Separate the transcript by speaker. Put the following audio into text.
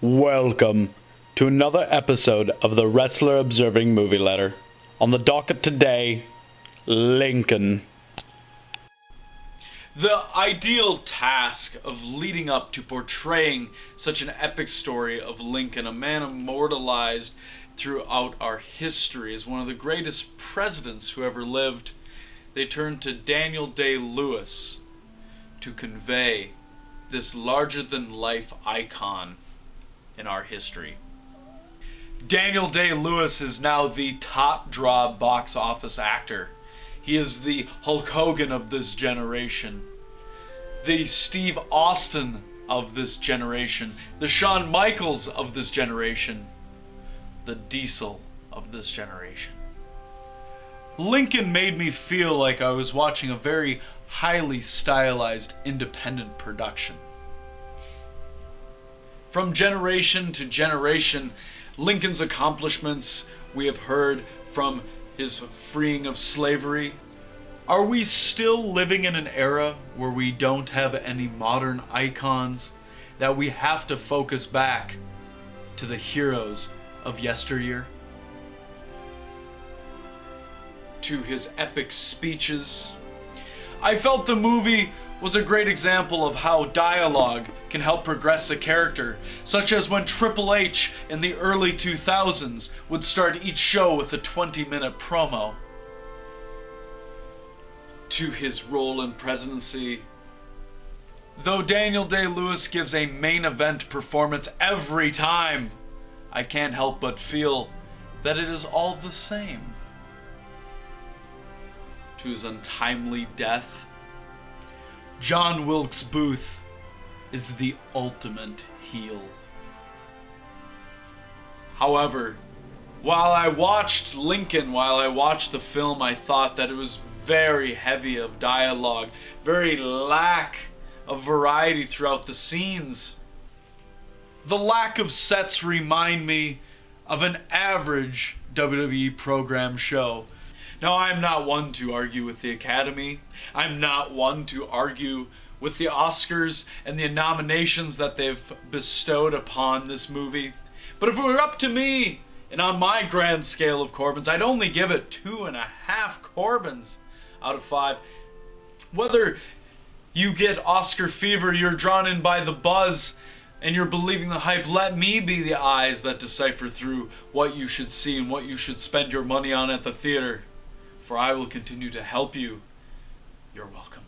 Speaker 1: Welcome to another episode of the Wrestler Observing Movie Letter. On the docket today, Lincoln.
Speaker 2: The ideal task of leading up to portraying such an epic story of Lincoln, a man immortalized throughout our history as one of the greatest presidents who ever lived, they turned to Daniel Day-Lewis to convey this larger-than-life icon in our history. Daniel Day-Lewis is now the top draw box office actor. He is the Hulk Hogan of this generation, the Steve Austin of this generation, the Shawn Michaels of this generation, the Diesel of this generation. Lincoln made me feel like I was watching a very highly stylized independent production. From generation to generation, Lincoln's accomplishments we have heard, from his freeing of slavery. Are we still living in an era where we don't have any modern icons, that we have to focus back to the heroes of yesteryear? To his epic speeches. I felt the movie was a great example of how dialogue can help progress a character, such as when Triple H in the early 2000s would start each show with a 20-minute promo. To his role in presidency. Though Daniel Day-Lewis gives a main event performance every time, I can't help but feel that it is all the same. To his untimely death, John Wilkes Booth is the ultimate heel. However, while I watched Lincoln, while I watched the film, I thought that it was very heavy of dialogue, very lack of variety throughout the scenes. The lack of sets remind me of an average WWE program show. Now, I'm not one to argue with the Academy. I'm not one to argue with the Oscars and the nominations that they've bestowed upon this movie. But if it were up to me, and on my grand scale of Corbins, I'd only give it 2.5 Corbins out of 5. Whether you get Oscar fever, you're drawn in by the buzz, and you're believing the hype, let me be the eyes that decipher through what you should see and what you should spend your money on at the theater. For I will continue to help you. You're welcome.